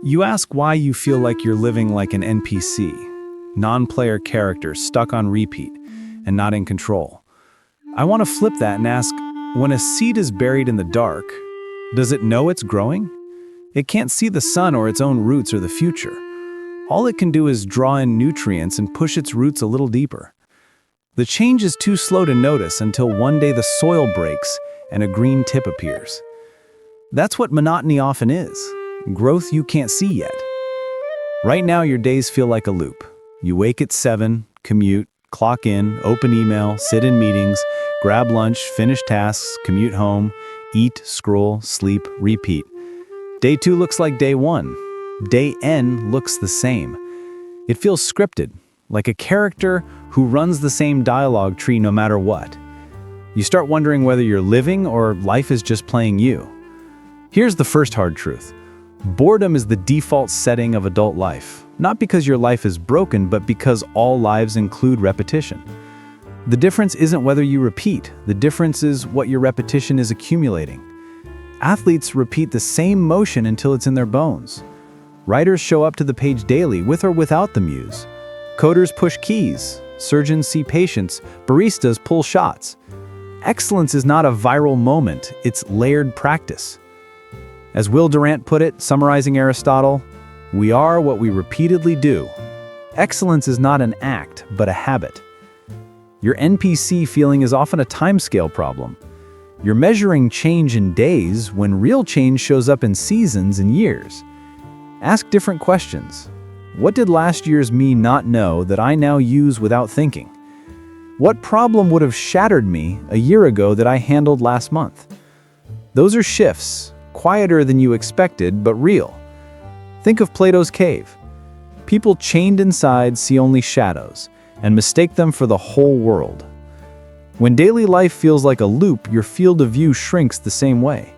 You ask why you feel like you're living like an NPC, non-player character stuck on repeat and not in control. I want to flip that and ask, when a seed is buried in the dark, does it know it's growing? It can't see the sun or its own roots or the future. All it can do is draw in nutrients and push its roots a little deeper. The change is too slow to notice until one day the soil breaks and a green tip appears. That's what monotony often is. Growth you can't see yet. Right now your days feel like a loop. You wake at 7, commute, clock in, open email, sit in meetings, grab lunch, finish tasks, commute home, eat, scroll, sleep, repeat. Day 2 looks like day 1. Day N looks the same. It feels scripted, like a character who runs the same dialogue tree no matter what. You start wondering whether you're living or life is just playing you. Here's the first hard truth. Boredom is the default setting of adult life, not because your life is broken, but because all lives include repetition. The difference isn't whether you repeat, the difference is what your repetition is accumulating. Athletes repeat the same motion until it's in their bones. Writers show up to the page daily with or without the muse. Coders push keys, surgeons see patients, baristas pull shots. Excellence is not a viral moment, it's layered practice. As Will Durant put it, summarizing Aristotle, we are what we repeatedly do. Excellence is not an act, but a habit. Your NPC feeling is often a timescale problem. You're measuring change in days when real change shows up in seasons and years. Ask different questions. What did last year's me not know that I now use without thinking? What problem would have shattered me a year ago that I handled last month? Those are shifts. Quieter than you expected, but real. Think of Plato's cave. People chained inside see only shadows and mistake them for the whole world. When daily life feels like a loop, your field of view shrinks the same way.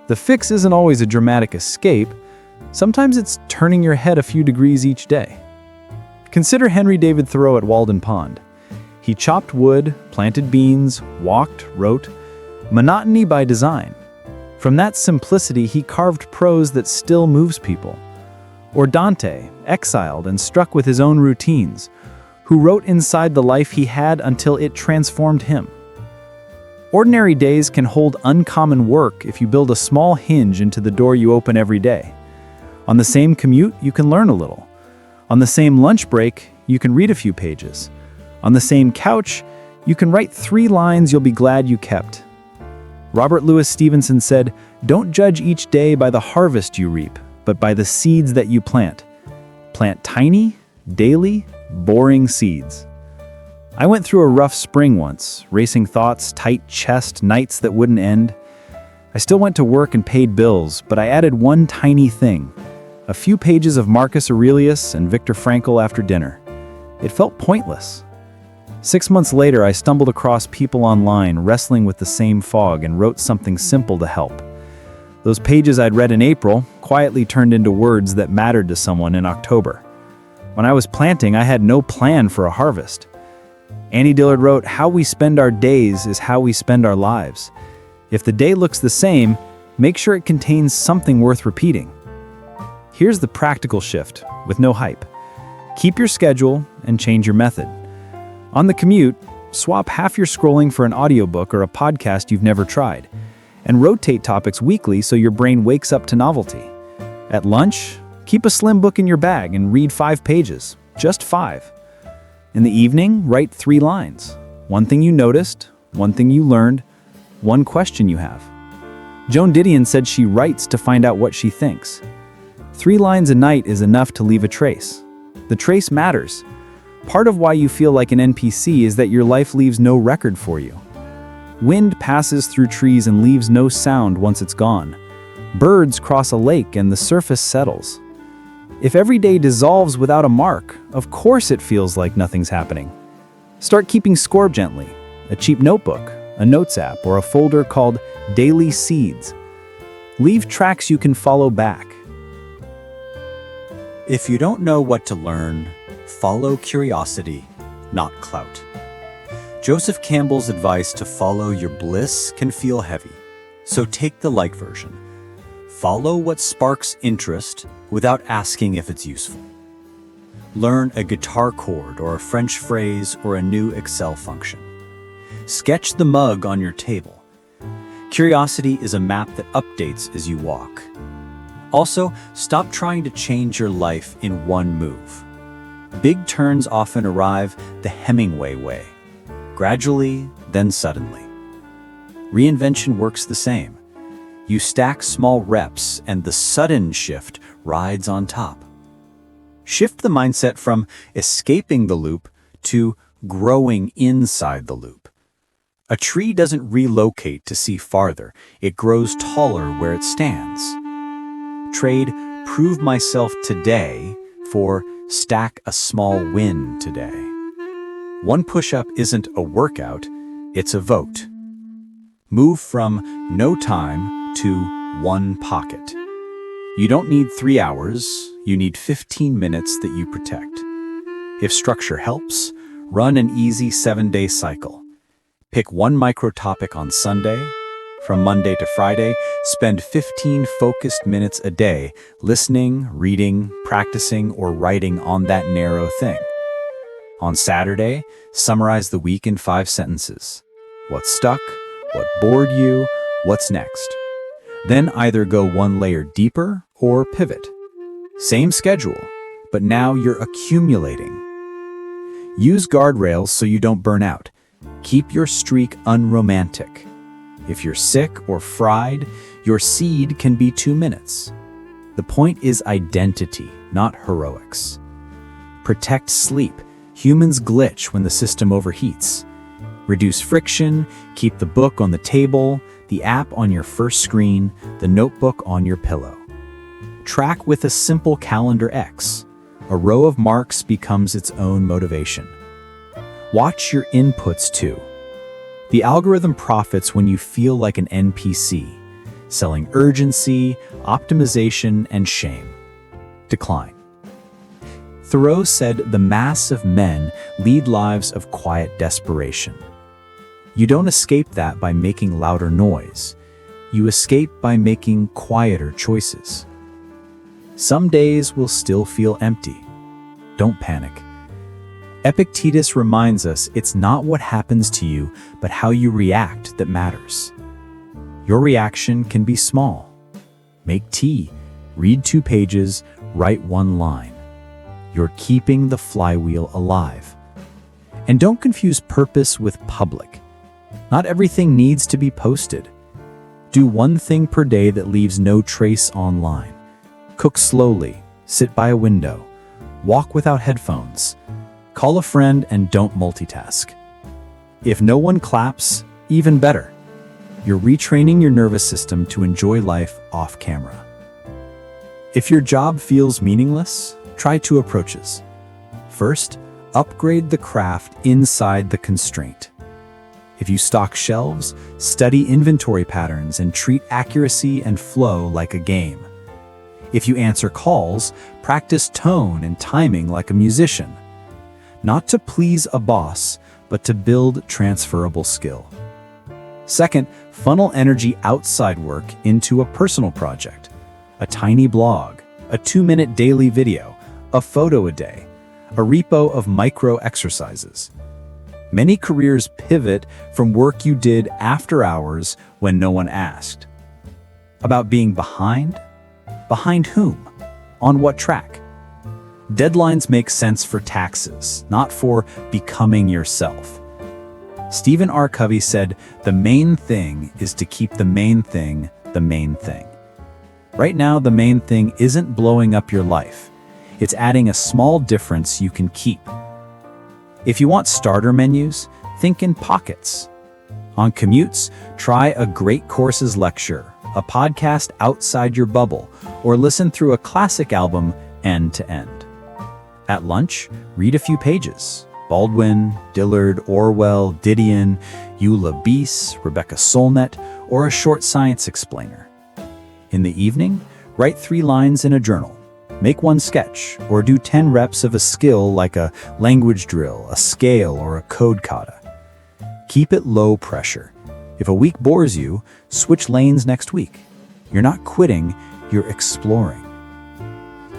The fix isn't always a dramatic escape. Sometimes it's turning your head a few degrees each day. Consider Henry David Thoreau at Walden Pond. He chopped wood, planted beans, walked, wrote. Monotony by design. From that simplicity, he carved prose that still moves people. Or Dante, exiled and struck with his own routines, who wrote inside the life he had until it transformed him. Ordinary days can hold uncommon work if you build a small hinge into the door you open every day. On the same commute, you can learn a little. On the same lunch break, you can read a few pages. On the same couch, you can write 3 lines you'll be glad you kept. Robert Louis Stevenson said, "Don't judge each day by the harvest you reap, but by the seeds that you plant. Plant tiny, daily, boring seeds." I went through a rough spring once, racing thoughts, tight chest, nights that wouldn't end. I still went to work and paid bills, but I added one tiny thing. A few pages of Marcus Aurelius and Viktor Frankl after dinner. It felt pointless. 6 months later, I stumbled across people online wrestling with the same fog and wrote something simple to help. Those pages I'd read in April quietly turned into words that mattered to someone in October. When I was planting, I had no plan for a harvest. Annie Dillard wrote, "How we spend our days is how we spend our lives. If the day looks the same, make sure it contains something worth repeating." Here's the practical shift, with no hype. Keep your schedule and change your method. On the commute, swap half your scrolling for an audiobook or a podcast you've never tried, and rotate topics weekly so your brain wakes up to novelty. At lunch, keep a slim book in your bag and read 5 pages, just 5. In the evening, write 3 lines. One thing you noticed, one thing you learned, one question you have. Joan Didion said she writes to find out what she thinks. 3 lines a night is enough to leave a trace. The trace matters. Part of why you feel like an NPC is that your life leaves no record for you. Wind passes through trees and leaves no sound once it's gone. Birds cross a lake and the surface settles. If every day dissolves without a mark, of course it feels like nothing's happening. Start keeping score gently. A cheap notebook, a notes app, or a folder called Daily Seeds. Leave tracks you can follow back. If you don't know what to learn, follow curiosity, not clout. Joseph Campbell's advice to follow your bliss can feel heavy, so take the light version. Follow what sparks interest without asking if it's useful. Learn a guitar chord or a French phrase or a new Excel function. Sketch the mug on your table. Curiosity is a map that updates as you walk. Also, stop trying to change your life in one move. Big turns often arrive the Hemingway way. Gradually, then suddenly. Reinvention works the same. You stack small reps and the sudden shift rides on top. Shift the mindset from escaping the loop to growing inside the loop. A tree doesn't relocate to see farther. It grows taller where it stands. Trade prove myself today for stack a small win today. One push-up isn't a workout, it's a vote. Move from no time to one pocket. You don't need 3 hours, you need 15 minutes that you protect. If structure helps, run an easy 7-day cycle. Pick one micro topic on Sunday. From Monday to Friday, spend 15 focused minutes a day listening, reading, practicing, or writing on that narrow thing. On Saturday, summarize the week in 5 sentences. What stuck? What bored you? What's next? Then either go one layer deeper or pivot. Same schedule, but now you're accumulating. Use guardrails so you don't burn out. Keep your streak unromantic. If you're sick or fried, your seed can be 2 minutes. The point is identity, not heroics. Protect sleep. Humans glitch when the system overheats. Reduce friction, keep the book on the table, the app on your first screen, the notebook on your pillow. Track with a simple calendar X. A row of marks becomes its own motivation. Watch your inputs too. The algorithm profits when you feel like an NPC, selling urgency, optimization, and shame. Decline. Thoreau said the mass of men lead lives of quiet desperation. You don't escape that by making louder noise. You escape by making quieter choices. Some days will still feel empty. Don't panic. Epictetus reminds us it's not what happens to you, but how you react that matters. Your reaction can be small. Make tea, read 2 pages, write 1 line. You're keeping the flywheel alive. And don't confuse purpose with public. Not everything needs to be posted. Do 1 thing per day that leaves no trace online. Cook slowly, sit by a window, walk without headphones. Call a friend and don't multitask. If no one claps, even better. You're retraining your nervous system to enjoy life off camera. If your job feels meaningless, try 2 approaches. First, upgrade the craft inside the constraint. If you stock shelves, study inventory patterns and treat accuracy and flow like a game. If you answer calls, practice tone and timing like a musician. Not to please a boss, but to build transferable skill. Second, funnel energy outside work into a personal project. A tiny blog, a 2-minute daily video, a photo a day, a repo of micro exercises. Many careers pivot from work you did after hours when no one asked. About being behind? Behind whom? On what track? Deadlines make sense for taxes, not for becoming yourself. Stephen R. Covey said, "The main thing is to keep the main thing the main thing." Right now, the main thing isn't blowing up your life. It's adding a small difference you can keep. If you want starter menus, think in pockets. On commutes, try a great courses lecture, a podcast outside your bubble, or listen through a classic album end to end. At lunch, read a few pages. Baldwin, Dillard, Orwell, Didion, Eula Bies, Rebecca Solnit, or a short science explainer. In the evening, write 3 lines in a journal. Make 1 sketch, or do 10 reps of a skill like a language drill, a scale, or a code kata. Keep it low pressure. If a week bores you, switch lanes next week. You're not quitting, you're exploring.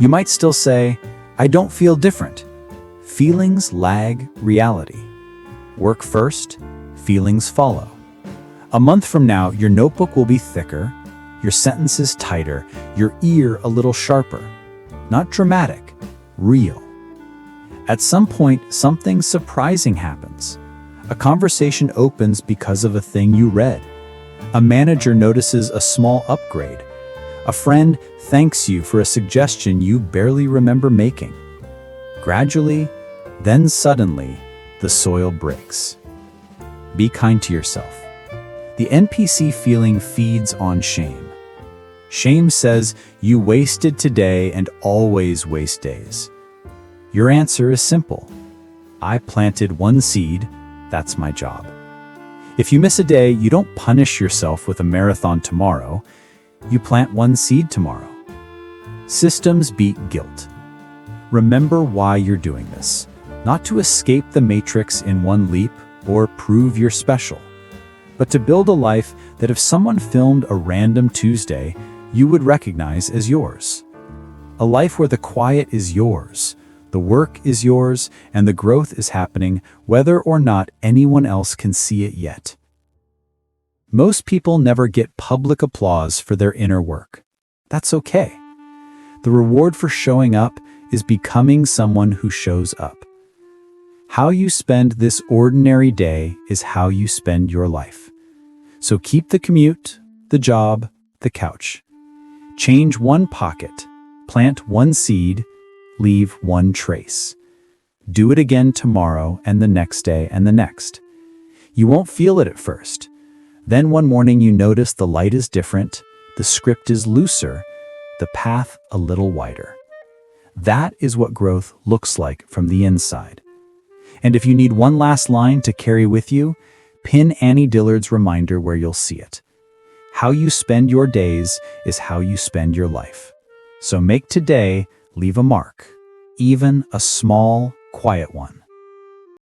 You might still say, I don't feel different. Feelings lag reality. Work first, feelings follow. A month from now, your notebook will be thicker, your sentences tighter, your ear a little sharper. Not dramatic, real. At some point, something surprising happens. A conversation opens because of a thing you read. A manager notices a small upgrade. A friend thanks you for a suggestion you barely remember making. Gradually, then suddenly, the soil breaks. Be kind to yourself. The NPC feeling feeds on shame. Shame says you wasted today and always waste days. Your answer is simple. I planted one seed, that's my job. If you miss a day, you don't punish yourself with a marathon tomorrow. You plant one seed tomorrow. Systems beat guilt. Remember why you're doing this. Not to escape the matrix in one leap or prove you're special, but to build a life that if someone filmed a random Tuesday, you would recognize as yours. A life where the quiet is yours, the work is yours, and the growth is happening whether or not anyone else can see it yet. Most people never get public applause for their inner work. That's okay. The reward for showing up is becoming someone who shows up. How you spend this ordinary day is how you spend your life. So keep the commute, the job, the couch. Change one pocket, plant one seed, leave one trace. Do it again tomorrow and the next day and the next. You won't feel it at first. Then one morning you notice the light is different, the script is looser, the path a little wider. That is what growth looks like from the inside. And if you need one last line to carry with you, pin Annie Dillard's reminder where you'll see it. How you spend your days is how you spend your life. So make today leave a mark, even a small, quiet one.